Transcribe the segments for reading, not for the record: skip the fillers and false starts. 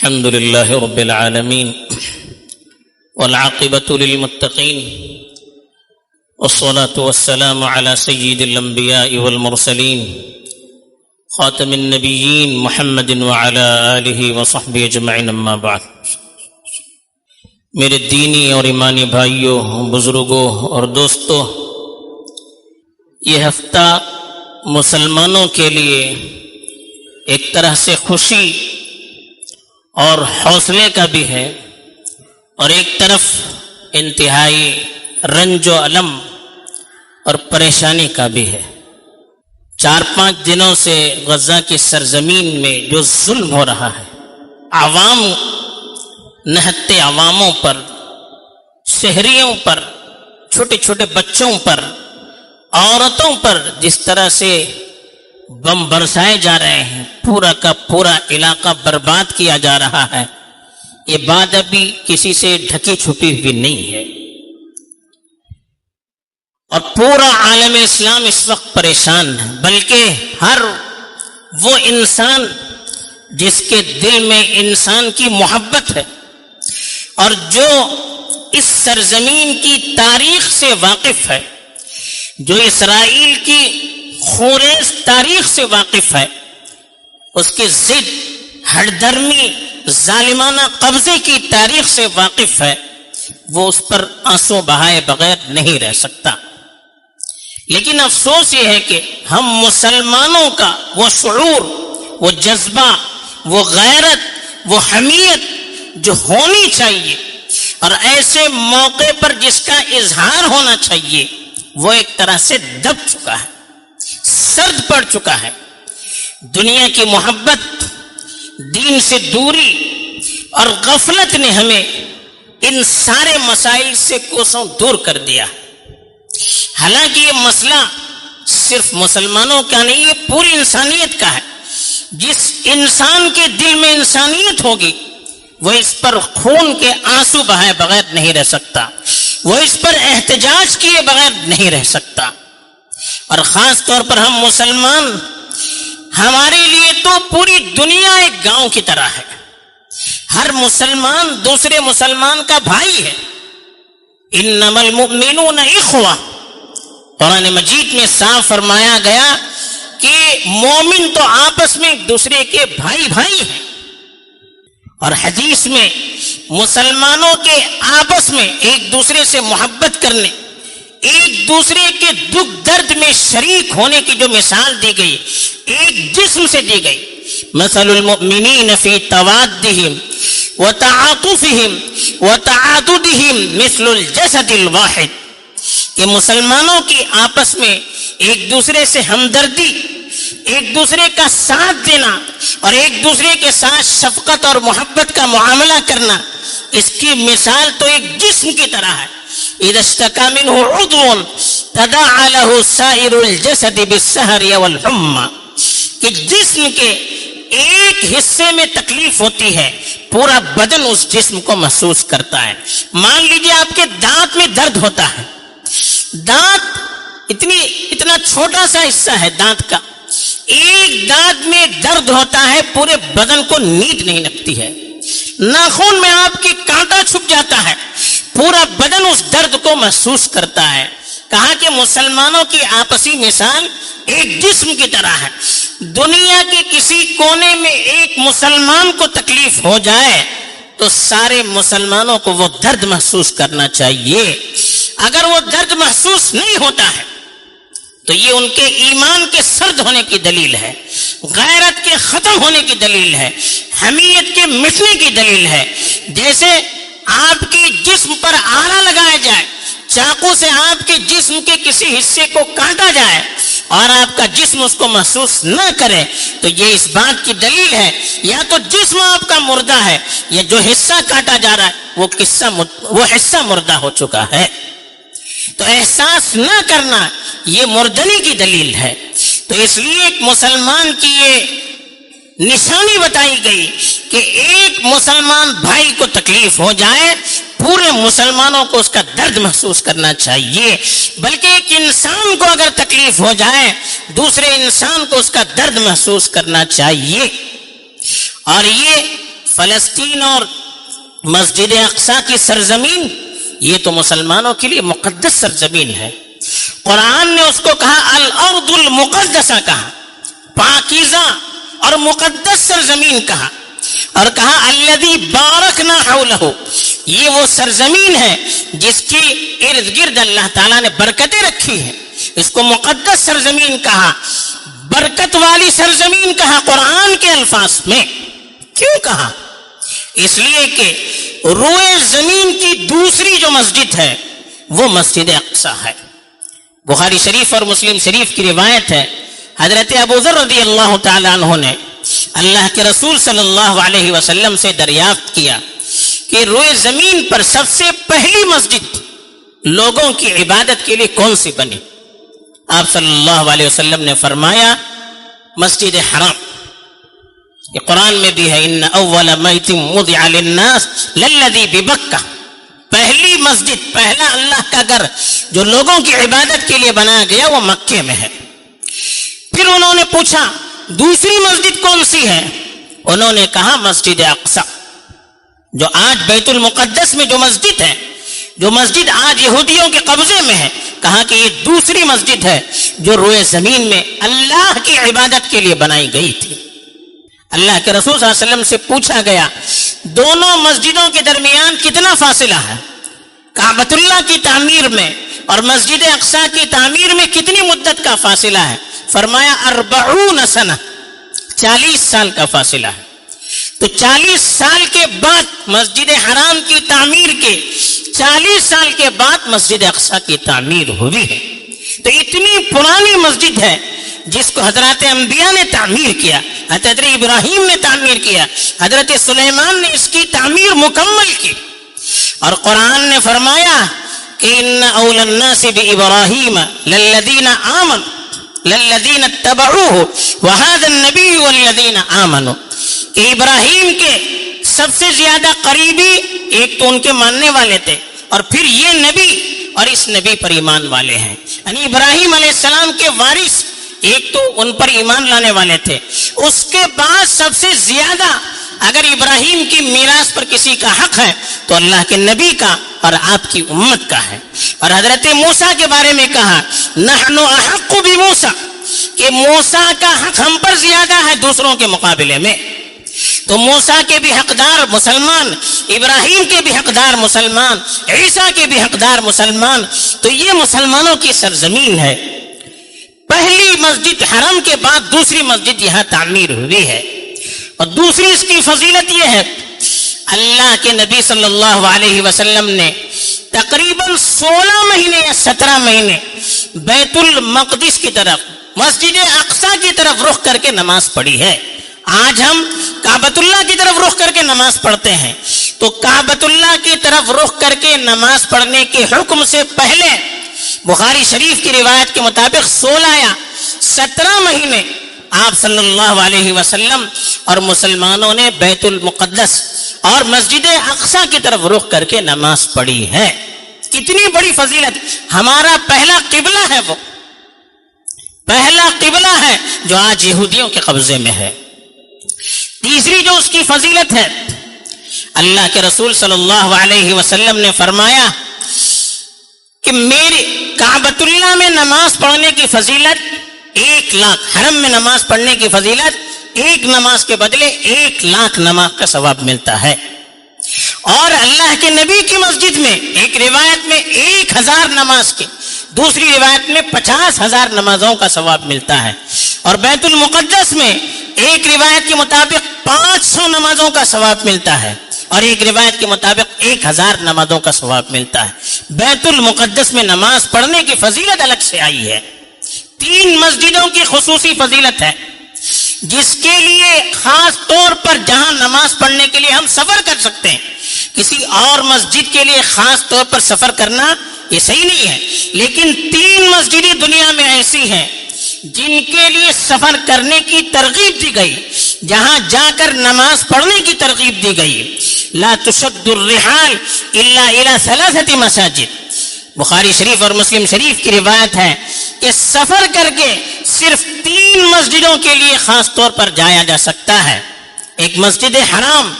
الحمد لله رب العالمين والعاقبة للمتقين والصلاة والسلام على سيد الأنبياء والمرسلين خاتم النبيين محمد وعلى آلہ وصحبہ اجمعین اما بعد۔ میرے دینی اور ایمانی بھائیوں، بزرگوں اور دوستوں، یہ ہفتہ مسلمانوں کے لیے ایک طرح سے خوشی اور حوصلے کا بھی ہے، اور ایک طرف انتہائی رنج و الم اور پریشانی کا بھی ہے۔ 4-5 دنوں سے غزہ کی سرزمین میں جو ظلم ہو رہا ہے، عوام، نہتے عواموں پر، شہریوں پر، چھوٹے چھوٹے بچوں پر، عورتوں پر جس طرح سے بم برسائے جا رہے ہیں، پورا کا پورا علاقہ برباد کیا جا رہا ہے، یہ بات ابھی کسی سے ڈھکی چھپی ہوئی نہیں ہے، اور پورا عالم اسلام اس وقت پریشان ہے۔ بلکہ ہر وہ انسان جس کے دل میں انسان کی محبت ہے اور جو اس سرزمین کی تاریخ سے واقف ہے، جو اسرائیل کی خونریز تاریخ سے واقف ہے، اس کی ضد، ہٹ درمی، ظالمانہ قبضے کی تاریخ سے واقف ہے، وہ اس پر آنسو بہائے بغیر نہیں رہ سکتا۔ لیکن افسوس یہ ہے کہ ہم مسلمانوں کا وہ شعور، وہ جذبہ، وہ غیرت، وہ حمیت جو ہونی چاہیے اور ایسے موقع پر جس کا اظہار ہونا چاہیے، وہ ایک طرح سے دب چکا ہے، سرد پڑ چکا ہے۔ دنیا کی محبت، دین سے دوری اور غفلت نے ہمیں ان سارے مسائل سے کوسوں دور کر دیا۔ حالانکہ یہ مسئلہ صرف مسلمانوں کا نہیں، یہ پوری انسانیت کا ہے۔ جس انسان کے دل میں انسانیت ہوگی وہ اس پر خون کے آنسو بہائے بغیر نہیں رہ سکتا، وہ اس پر احتجاج کیے بغیر نہیں رہ سکتا۔ اور خاص طور پر ہم مسلمان، ہمارے لیے تو پوری دنیا ایک گاؤں کی طرح ہے۔ ہر مسلمان دوسرے مسلمان کا بھائی ہے۔ انما المؤمنون اخوہ، قرآن مجید میں صاف فرمایا گیا کہ مومن تو آپس میں ایک دوسرے کے بھائی بھائی ہیں، اور حدیث میں مسلمانوں کے آپس میں ایک دوسرے سے محبت کرنے، ایک دوسرے کے دکھ درد میں شریک ہونے کی جو مثال دی گئی، ایک جسم سے دی گئی۔ مثل المؤمنین فی توادہم وتعاطفہم وتعاضدہم مثل الجسد الواحد، کہ مسلمانوں کی آپس میں ایک دوسرے سے ہمدردی، ایک دوسرے کا ساتھ دینا اور ایک دوسرے کے ساتھ شفقت اور محبت کا معاملہ کرنا، اس کی مثال تو ایک جسم کی طرح ہے۔ اذا اشتكى منه عضو تداعى له سائر الجسد بالسهر والحمى، کہ جسم کے ایک حصے میں تکلیف ہوتی ہے، پورا بدن اس جسم کو محسوس کرتا ہے۔ مان لیجیے آپ کے دانت میں درد ہوتا ہے، دانت اتنا چھوٹا سا حصہ ہے دانت کا، ایک دانت میں درد ہوتا ہے، پورے بدن کو نیند نہیں لگتی ہے۔ ناخن میں آپ کی کانٹا چھپ جاتا ہے، پورا بدن اس درد کو محسوس کرتا ہے۔ کہا کہ مسلمانوں کی آپسی مثال ایک جسم کی طرح ہے۔ دنیا کے کسی کونے میں ایک مسلمان کو تکلیف ہو جائے تو سارے مسلمانوں کو وہ درد محسوس کرنا چاہیے۔ اگر وہ درد محسوس نہیں ہوتا ہے تو یہ ان کے ایمان کے سرد ہونے کی دلیل ہے، غیرت کے ختم ہونے کی دلیل ہے، حمیت کے مٹنے کی دلیل ہے۔ جیسے آپ کے جسم پر آلہ لگایا جائے، چاقو سے آپ کے جسم کے کسی حصے کو کاٹا جائے اور آپ کا جسم اس کو محسوس نہ کرے، تو یہ اس بات کی دلیل ہے یا تو جسم آپ کا مردہ ہے، یا جو حصہ کاٹا جا رہا ہے وہ حصہ مردہ ہو چکا ہے۔ تو احساس نہ کرنا یہ مردنی کی دلیل ہے۔ تو اس لیے ایک مسلمان کی یہ نشانی بتائی گئی کہ ایک مسلمان بھائی کو تکلیف ہو جائے، پورے مسلمانوں کو اس کا درد محسوس کرنا چاہیے۔ بلکہ ایک انسان کو اگر تکلیف ہو جائے، دوسرے انسان کو اس کا درد محسوس کرنا چاہیے۔ اور یہ فلسطین اور مسجد اقصی کی سرزمین یہ تو مسلمانوں کے لیے مقدس سرزمین ہے. قرآن نے اس کو کہا الارض المقدسہ، کہا پاکیزہ اور مقدس سرزمین کہا، اور کہا الذی بارکنا حولہ، یہ وہ سرزمین ہے جس کے ارد گرد اللہ تعالیٰ نے برکتیں رکھی ہیں. اس کو مقدس سرزمین کہا، برکت والی سرزمین کہا قرآن کے الفاظ میں. کیوں کہا؟ اس لیے کہ روئے زمین کی دوسری جو مسجد ہے وہ مسجد اقصی ہے. بخاری شریف اور مسلم شریف کی روایت ہے، حضرت ابو ذر رضی اللہ تعالی عنہ نے اللہ کے رسول صلی اللہ علیہ وسلم سے دریافت کیا کہ روئے زمین پر سب سے پہلی مسجد لوگوں کی عبادت کے لیے کون سی بنی؟ آپ صلی اللہ علیہ وسلم نے فرمایا مسجد حرام. یہ قرآن میں بھی ہے ان اول بیت وضع للناس للذی ببکہ، پہلی مسجد، پہلا اللہ کا گھر جو لوگوں کی عبادت کے لیے بنایا گیا وہ مکے میں ہے. پھر انہوں نے پوچھا دوسری مسجد کون سی ہے؟ انہوں نے کہا مسجد اقصی، جو آج بیت المقدس میں جو مسجد ہے، جو مسجد آج یہودیوں کے قبضے میں ہے. کہا کہ یہ دوسری مسجد ہے جو روئے زمین میں اللہ کی عبادت کے لیے بنائی گئی تھی. اللہ کے رسول صلی اللہ علیہ وسلم سے پوچھا گیا دونوں مسجدوں کے درمیان کتنا فاصلہ ہے؟ کعبۃ اللہ کی تعمیر میں اور مسجد اقصی کی تعمیر میں کتنی مدت کا فاصلہ ہے؟ فرمایا 40 سنہ، 40 سال کا فاصلہ ہے. تو 40 سال کے بعد مسجد حرام کی تعمیر کے 40 سال کے بعد مسجد اقصی کی تعمیر ہوئی ہے. تو اتنی پرانی مسجد ہے جس کو حضرات انبیاء نے تعمیر کیا، حضرت ابراہیم نے تعمیر کیا، حضرت سلیمان نے اس کی تعمیر مکمل کی. اور قرآن نے فرمایا کہ ان اول الناس بابراہیم للذین آمنوا للذین اتبعوہ وہذا النبی والذین آمنوا، کہ ابراہیم کے سب سے زیادہ قریبی ایک تو ان کے ماننے والے تھے، اور پھر یہ نبی اور اس نبی پر ایمان والے ہیں. یعنی ابراہیم علیہ السلام کے وارث ایک تو ان پر ایمان لانے والے تھے، اس کے بعد سب سے زیادہ اگر ابراہیم کی میراث پر کسی کا حق ہے تو اللہ کے نبی کا اور آپ کی امت کا ہے. اور حضرت موسیٰ کے بارے میں کہا نحن احق بموسیٰ، کہ موسیٰ کا حق ہم پر زیادہ ہے دوسروں کے مقابلے میں. تو موسیٰ کے بھی حقدار مسلمان، ابراہیم کے بھی حقدار مسلمان، عیسیٰ کے بھی حقدار مسلمان. تو یہ مسلمانوں کی سرزمین ہے. پہلی مسجد حرم کے بعد دوسری مسجد یہاں تعمیر ہوئی ہے. اور دوسری اس کی فضیلت یہ ہے اللہ کے نبی صلی اللہ علیہ وسلم نے تقریباً 16 مہینے یا 17 مہینے بیت المقدس کی طرف، مسجد اقصی کی طرف رخ کر کے نماز پڑھی ہے. آج ہم کعبۃ اللہ کی طرف رخ کر کے نماز پڑھتے ہیں. تو کعبۃ اللہ کی طرف رخ کر کے نماز پڑھنے کے حکم سے پہلے بخاری شریف کی روایت کے مطابق 16 یا 17 مہینے آپ صلی اللہ علیہ وسلم اور مسلمانوں نے بیت المقدس اور مسجد اقصی کی طرف رخ کر کے نماز پڑھی ہے. کتنی بڑی فضیلت! ہمارا پہلا قبلہ ہے، وہ پہلا قبلہ ہے جو آج یہودیوں کے قبضے میں ہے. تیسری جو اس کی فضیلت ہے، اللہ کے رسول صلی اللہ علیہ وسلم نے فرمایا کہ میری کعبۃ اللہ میں نماز پڑھنے کی فضیلت 1,00,000، حرم میں نماز پڑھنے کی فضیلت 1 نماز کے بدلے 1,00,000 نماز کا ثواب ملتا ہے. اور اللہ کے نبی کی مسجد میں ایک روایت میں 1,000 نماز کے، دوسری روایت میں 50,000 نمازوں کا ثواب ملتا ہے. اور بیت المقدس میں ایک روایت کے مطابق 500 نمازوں کا ثواب ملتا ہے، اور ایک روایت کے مطابق 1,000 نمازوں کا ثواب ملتا ہے. بیت المقدس میں نماز پڑھنے کی فضیلت الگ سے آئی ہے. 3 مسجدوں کی خصوصی فضیلت ہے جس کے لیے خاص طور پر جہاں نماز پڑھنے کے لیے ہم سفر کر سکتے ہیں. کسی اور مسجد کے لیے خاص طور پر سفر کرنا یہ صحیح نہیں ہے، لیکن 3 مسجدیں دنیا میں ایسی ہیں جن کے لیے سفر کرنے کی ترغیب دی گئی، جہاں جا کر نماز پڑھنے کی ترغیب دی گئی. لا تشد الرحال الا الى 3 مساجد. بخاری شریف اور مسلم شریف کی روایت ہے کہ سفر کر کے صرف 3 مسجدوں کے لیے خاص طور پر جایا جا سکتا ہے. ایک مسجد حرام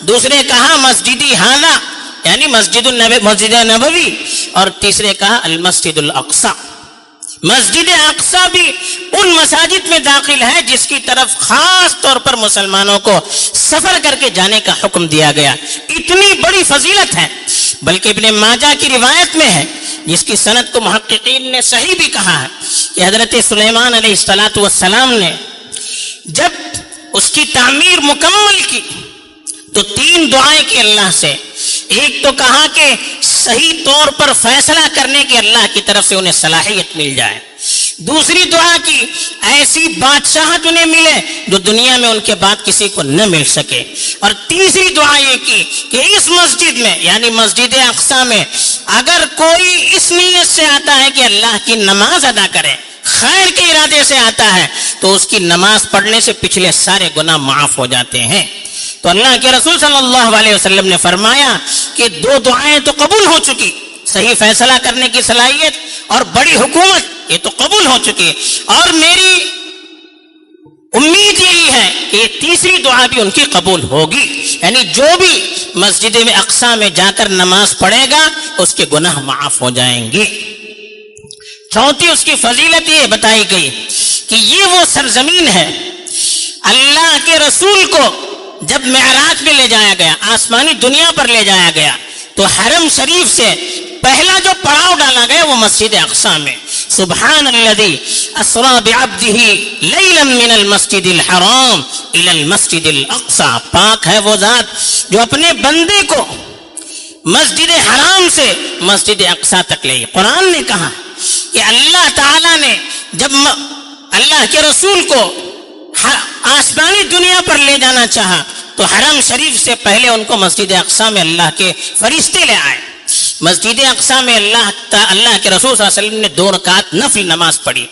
دوسرے کہا مسجدی ہاذا یعنی مسجد نبوی، اور تیسرے کہا المسجد الاقصی۔ مسجد اقصی بھی ان مساجد میں داخل ہے جس کی طرف خاص طور پر مسلمانوں کو سفر کر کے جانے کا حکم دیا گیا۔ اتنی بڑی فضیلت ہے، بلکہ ابن ماجہ کی روایت میں ہے جس کی سند کو محققین نے صحیح بھی کہا ہے کہ حضرت سلیمان علیہ السلام نے جب اس کی تعمیر مکمل کی تو 3 دعائیں کی اللہ سے۔ ایک تو کہا کہ صحیح طور پر فیصلہ کرنے کی اللہ کی طرف سے انہیں صلاحیت مل جائے۔ دوسری دعا کی ایسی بادشاہت انہیں ملے جو دنیا میں ان کے بعد کسی کو نہ مل سکے۔ اور تیسری دعا یہ کی کہ اس مسجد میں یعنی مسجد اقصی میں اگر کوئی اس نیت سے آتا ہے کہ اللہ کی نماز ادا کرے، خیر کے ارادے سے آتا ہے، تو اس کی نماز پڑھنے سے پچھلے سارے گناہ معاف ہو جاتے ہیں۔ تو اللہ کے رسول صلی اللہ علیہ وسلم نے فرمایا کہ 2 دعائیں تو قبول ہو چکی، صحیح فیصلہ کرنے کی صلاحیت اور بڑی حکومت، یہ تو قبول ہو چکی، اور میری امید یہی ہے کہ یہ تیسری دعا بھی ان کی قبول ہوگی، یعنی جو بھی مسجد میں اقصی میں جا کر نماز پڑھے گا اس کے گناہ معاف ہو جائیں گے۔ چوتھی اس کی فضیلت یہ بتائی گئی کہ یہ وہ سرزمین ہے، اللہ کے رسول کو جب معراج میں لے جایا گیا، آسمانی دنیا پر لے جایا گیا، تو حرم شریف سے پہلا جو پڑاؤ ڈالا گیا وہ مسجد اقصی میں۔ سبحان الذی اسری بعبدہ لیلا من المسجد الحرام الی المسجد الاقصی، پاک ہے وہ ذات جو اپنے بندے کو مسجد حرام سے مسجد اقصی تک لے۔ قرآن نے کہا کہ اللہ تعالیٰ نے جب اللہ کے رسول کو آسمانی دنیا پر لے جانا چاہا تو حرم شریف سے پہلے ان کو مسجد اقصی میں اللہ کے فرشتے لے آئے۔ مسجد اقصی میں اللہ کے رسول صلی اللہ علیہ وسلم نے 2 رکعت نفل نماز پڑھی،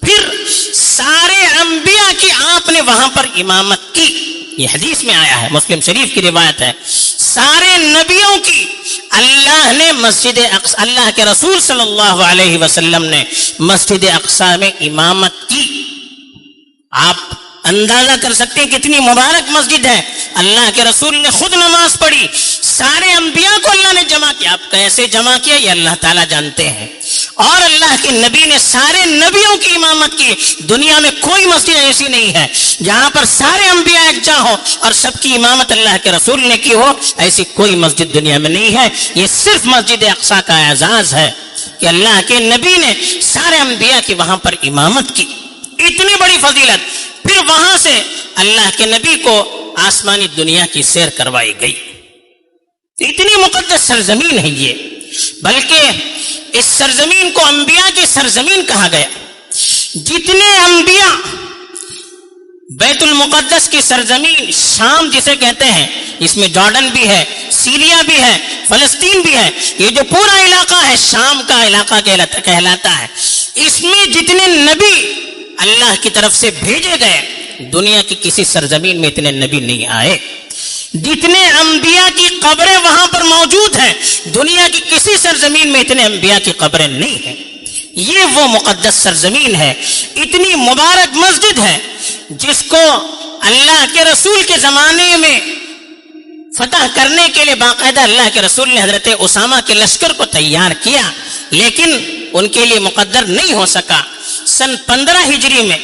پھر سارے انبیاء کی آپ نے وہاں پر امامت کی، یہ حدیث میں آیا ہے، مسلم شریف کی روایت ہے۔ سارے نبیوں کی اللہ نے مسجد اقصی، اللہ کے رسول صلی اللہ علیہ وسلم نے مسجد اقصی میں امامت کی۔ آپ اندازہ کر سکتے ہیں کتنی مبارک مسجد ہے۔ اللہ کے رسول نے خود نماز پڑھی، سارے انبیاء کو اللہ نے جمع کیا۔ آپ کیسے جمع کیا یہ اللہ تعالیٰ جانتے ہیں، اور اللہ کے نبی نے سارے نبیوں کی امامت کی۔ دنیا میں کوئی مسجد ایسی نہیں ہے جہاں پر سارے انبیاء یکجا ہو اور سب کی امامت اللہ کے رسول نے کی ہو، ایسی کوئی مسجد دنیا میں نہیں ہے۔ یہ صرف مسجد اقصی کا اعزاز ہے کہ اللہ کے نبی نے سارے انبیاء کی وہاں پر امامت کی، اتنی بڑی فضیلت۔ پھر وہاں سے اللہ کے نبی کو آسمانی دنیا کی سیر کروائی گئی۔ اتنی مقدس سرزمین ہے یہ، بلکہ اس سرزمین کو انبیاء کی سرزمین کہا گیا۔ جتنے انبیاء بیت المقدس کی سرزمین شام جسے کہتے ہیں، اس میں جارڈن بھی ہے، سیریا بھی ہے، فلسطین بھی ہے، یہ جو پورا علاقہ ہے شام کا علاقہ کہلاتا ہے، اس میں جتنے نبی اللہ کی طرف سے بھیجے گئے، دنیا کی کسی سرزمین میں اتنے نبی نہیں آئے۔ جتنے انبیاء کی قبریں وہاں پر موجود ہیں، دنیا کی کسی سرزمین میں اتنے انبیاء کی قبریں نہیں ہیں۔ یہ وہ مقدس سرزمین ہے، اتنی مبارک مسجد ہے جس کو اللہ کے رسول کے زمانے میں فتح کرنے کے لیے باقاعدہ اللہ کے رسول نے حضرت اسامہ کے لشکر کو تیار کیا، لیکن ان کے لیے مقدر نہیں ہو سکا۔ سن 15 ہجری میں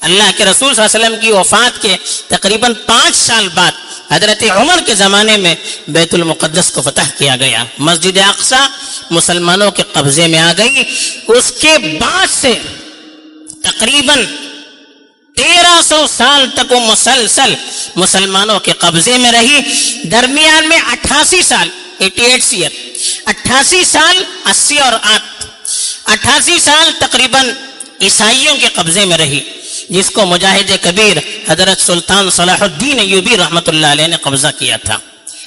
اللہ کے رسول صلی اللہ علیہ وسلم کی وفات کے تقریباً 5 سال بعد حضرت عمر کے زمانے میں بیت المقدس کو فتح کیا گیا، مسجد اقصی مسلمانوں کے قبضے میں آ گئی۔ اس کے بعد سے تقریباً 1300 سال تک وہ مسلسل مسلمانوں کے قبضے میں رہی۔ درمیان میں 88 سال 88 سال 80 اور 88 سال تقریباً عیسائیوں کے قبضے میں رہی، جس کو مجاہد کبیر حضرت سلطان صلاح الدین ایوبی رحمۃ اللہ علیہ نے قبضہ کیا تھا۔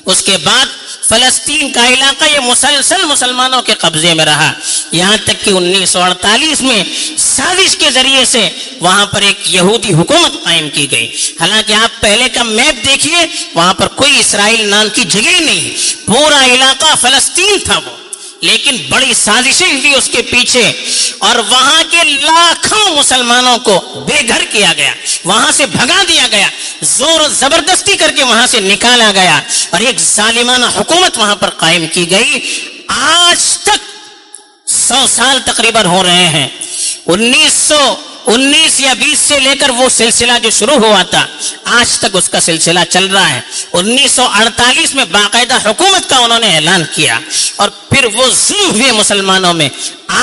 اس کے بعد فلسطین کا علاقہ یہ مسلسل مسلمانوں کے قبضے میں رہا، یہاں تک کہ 1948 میں سازش کے ذریعے سے وہاں پر ایک یہودی حکومت قائم کی گئی۔ حالانکہ آپ پہلے کا میپ دیکھیے، وہاں پر کوئی اسرائیل نام کی جگہ ہی نہیں، پورا علاقہ فلسطین تھا وہ، لیکن بڑی سازشیں ہوئی اس کے پیچھے، اور وہاں کے لاکھوں مسلمانوں کو بے گھر کیا گیا، وہاں سے بھگا دیا گیا، زور و زبردستی کر کے وہاں سے نکالا گیا، اور ایک ظالمانہ حکومت وہاں پر قائم کی گئی۔ آج تک 100 سال تقریباً ہو رہے ہیں، 1919 یا 20 سے لے کر وہ سلسلہ جو شروع ہوا تھا آج تک اس کا سلسلہ چل رہا ہے۔ 1948 میں باقاعدہ حکومت کا انہوں نے اعلان کیا، اور پھر وہ ظلم ہوئے مسلمانوں میں،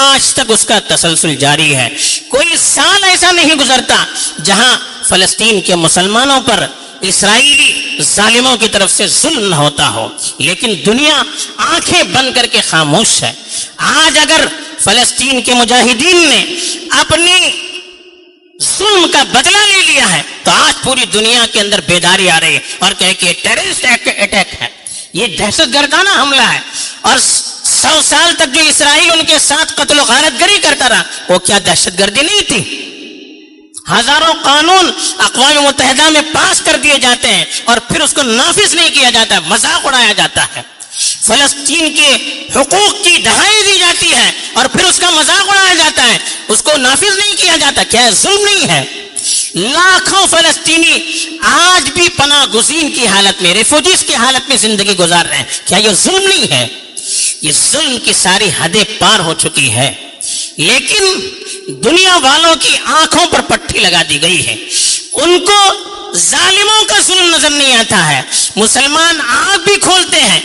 آج تک اس کا تسلسل جاری ہے۔ کوئی سال ایسا نہیں گزرتا جہاں فلسطین کے مسلمانوں پر اسرائیلی ظالموں کی طرف سے ظلم نہ ہوتا ہو، لیکن دنیا آنکھیں بند کر کے خاموش ہے۔ آج اگر فلسطین کے مجاہدین نے اپنی ظلم کا بدلہ لے لیا ہے تو آج پوری دنیا کے اندر بیداری آ رہی ہے، اور کہے کہ ٹیررسٹ اٹیک ہے، یہ دہشت گردانہ حملہ ہے۔ اور 100 سال تک جو اسرائیل ان کے ساتھ قتل و غارت گری کرتا رہا، وہ کیا دہشت گردی نہیں تھی؟ ہزاروں قانون اقوام متحدہ میں پاس کر دیے جاتے ہیں اور پھر اس کو نافذ نہیں کیا جاتا، مذاق اڑایا جاتا ہے۔ فلسطین کے حقوق کی دہائی دی جاتی ہے اور پھر اس کا مذاق اڑایا جاتا ہے، اس کو نافذ نہیں کیا جاتا۔ کیا ظلم نہیں ہے؟ لاکھوں فلسطینی آج بھی پناہ گزین کی حالت میں، ریفوجیز کی حالت میں زندگی گزار رہے ہیں، کیا یہ ظلم نہیں ہے؟ یہ ظلم کی ساری حدیں پار ہو چکی ہے، لیکن دنیا والوں کی آنکھوں پر پٹی لگا دی گئی ہے، ان کو ظالموں کا ظلم نظر نہیں آتا ہے۔ مسلمان آنکھ بھی کھولتے ہیں،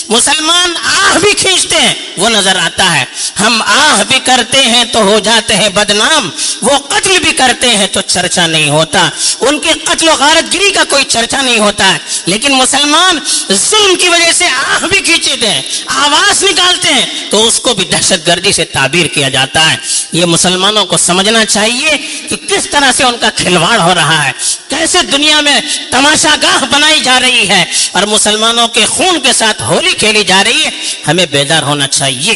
مسلمان آہ بھی کھینچتے ہیں، وہ نظر آتا ہے۔ ہم آہ بھی کرتے ہیں تو ہو جاتے ہیں بدنام، وہ قتل بھی کرتے ہیں تو چرچا نہیں ہوتا، ان کے قتل و غارت گری کا کوئی چرچا نہیں ہوتا ہے، لیکن مسلمان ظلم کی وجہ سے آہ بھی کھینچتے ہیں، آواز نکالتے ہیں تو اس کو بھی دہشت گردی سے تعبیر کیا جاتا ہے۔ یہ مسلمانوں کو سمجھنا چاہیے کہ کس طرح سے ان کا کھلواڑ ہو رہا ہے، کیسے دنیا میں تماشا گاہ بنائی جا رہی ہے اور مسلمانوں کے خون کے ساتھ ہولی کھیلی جا رہی ہے۔ ہمیں بیدار ہونا چاہیے،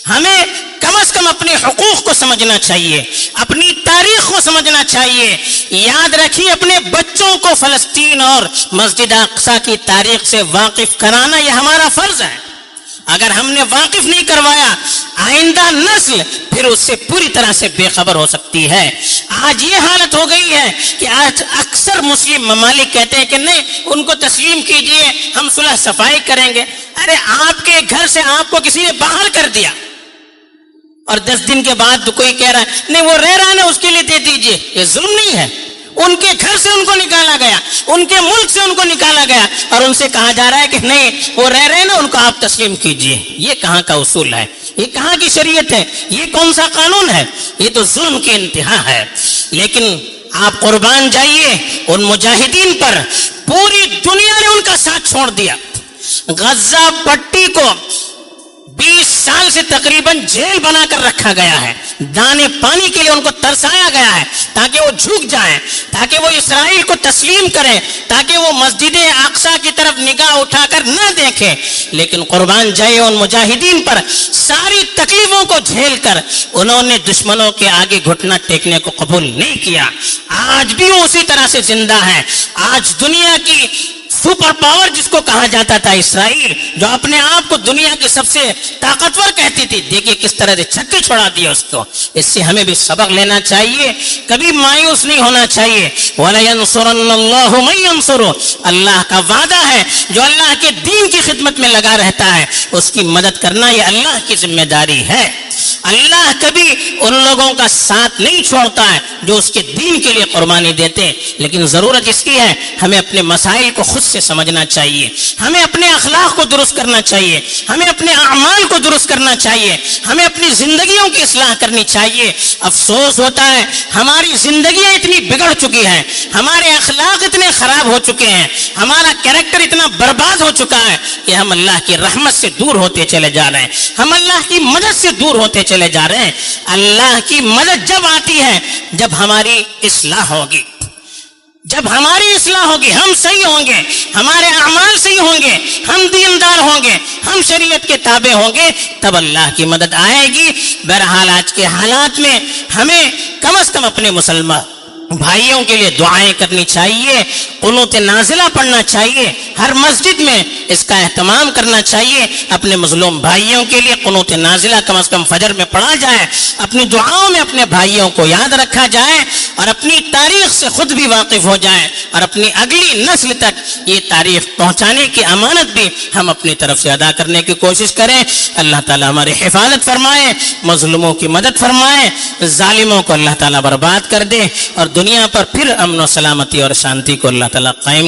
ہمیں کم از کم اپنے حقوق کو سمجھنا چاہیے، اپنی تاریخ کو سمجھنا چاہیے۔ یاد رکھیے، اپنے بچوں کو فلسطین اور مسجد اقصی کی تاریخ سے واقف کرانا یہ ہمارا فرض ہے۔ اگر ہم نے واقف نہیں کروایا، آئندہ نسل پھر اس سے پوری طرح سے بے خبر ہو سکتی ہے۔ آج یہ حالت ہو گئی ہے کہ آج اکثر مسلم ممالک کہتے ہیں کہ نہیں، ان کو تسلیم کیجئے، ہم صلح صفائی کریں گے۔ ارے آپ کے گھر سے آپ کو کسی نے باہر کر دیا اور 10 دن کے بعد کوئی کہہ رہا ہے نہیں وہ رہ رہا ہے نا اس کے لیے دے دیجئے، یہ ظلم نہیں ہے؟ ان کے گھر سے ان کو نکالا گیا، ان کے ملک سے ان کو نکالا گیا اور ان سے کہا جا رہا ہے کہ نہیں وہ رہ رہے ہیں نا، ان کو آپ تسلیم کیجئے۔ یہ کہاں کا اصول ہے؟ یہ کہاں کی شریعت ہے؟ یہ کون سا قانون ہے؟ یہ تو ظلم کی انتہا ہے۔ لیکن آپ قربان جائیے ان مجاہدین پر، پوری دنیا نے ان کا ساتھ چھوڑ دیا۔ غزہ پٹی کو 20 سال سے تقریباً جیل بنا کر رکھا گیا ہے، دانے پانی کے لیے ان کو ترسایا گیا ہے تاکہ وہ جھک جائیں، تاکہ وہ اسرائیل کو تسلیم کریں، تاکہ وہ مسجد اقصی کی طرف نگاہ اٹھا کر نہ دیکھیں۔ لیکن قربان جائے ان مجاہدین پر، ساری تکلیفوں کو جھیل کر انہوں نے دشمنوں کے آگے گھٹنا ٹیکنے کو قبول نہیں کیا۔ آج بھی وہ اسی طرح سے زندہ ہے۔ آج دنیا کی سپر پاور جس کو کہا جاتا تھا اسرائیل، جو اپنے آپ کو دنیا کی سب سے طاقتور کہتی تھی، دیکھیے کس طرح سے چھکے چھڑا دیا اس کو۔ اس سے ہمیں بھی سبق لینا چاہیے، کبھی مایوس نہیں ہونا چاہیے۔ وَلَيَنْصُرَنَّ اللَّهُ مَن يَنْصُرُهُ، اللہ کا وعدہ ہے جو اللہ کے دین کی خدمت میں لگا رہتا ہے اس کی مدد کرنا یہ اللہ کی ذمہ داری ہے۔ اللہ کبھی ان لوگوں کا ساتھ نہیں چھوڑتا ہے جو اس کے دین کے لیے قربانی دیتے ہیں، لیکن ضرورت اس کی ہے ہمیں اپنے مسائل کو خود سے سمجھنا چاہیے، ہمیں اپنے اخلاق کو درست کرنا چاہیے، ہمیں اپنے اعمال کو درست کرنا چاہیے، ہمیں اپنی زندگیوں کی اصلاح کرنی چاہیے۔ افسوس ہوتا ہے ہماری زندگیاں اتنی بگڑ چکی ہیں، ہمارے اخلاق اتنے خراب ہو چکے ہیں، ہمارا کیریکٹر اتنا برباد ہو چکا ہے کہ ہم اللہ کی رحمت سے دور ہوتے چلے جا رہے ہیں، ہم اللہ کی مدد سے دور ہوتے چلے جا رہے ہیں۔ اللہ کی مدد جب آتی ہے جب ہماری اصلاح ہوگی، جب ہماری اصلاح ہوگی، ہم صحیح ہوں گے، ہمارے اعمال صحیح ہوں گے، ہم دیندار ہوں گے، ہم شریعت کے تابع ہوں گے، تب اللہ کی مدد آئے گی۔ بہرحال آج کے حالات میں ہمیں کم از کم اپنے بھائیوں کے لیے دعائیں کرنی چاہیے، قنوت نازلہ پڑھنا چاہیے، ہر مسجد میں اس کا اہتمام کرنا چاہیے، اپنے مظلوم بھائیوں کے لیے قنوت نازلہ کم از کم فجر میں پڑھا جائے، اپنی دعاؤں میں اپنے بھائیوں کو یاد رکھا جائے اور اپنی تاریخ سے خود بھی واقف ہو جائے اور اپنی اگلی نسل تک یہ تاریخ پہنچانے کی امانت بھی ہم اپنی طرف سے ادا کرنے کی کوشش کریں۔ اللہ تعالیٰ ہماری حفاظت فرمائے، مظلوموں کی مدد فرمائے، ظالموں کو اللہ تعالیٰ برباد کر دے اور دنیا پر پھر امن و سلامتی اور شانتی کو اللہ تعالیٰ قائم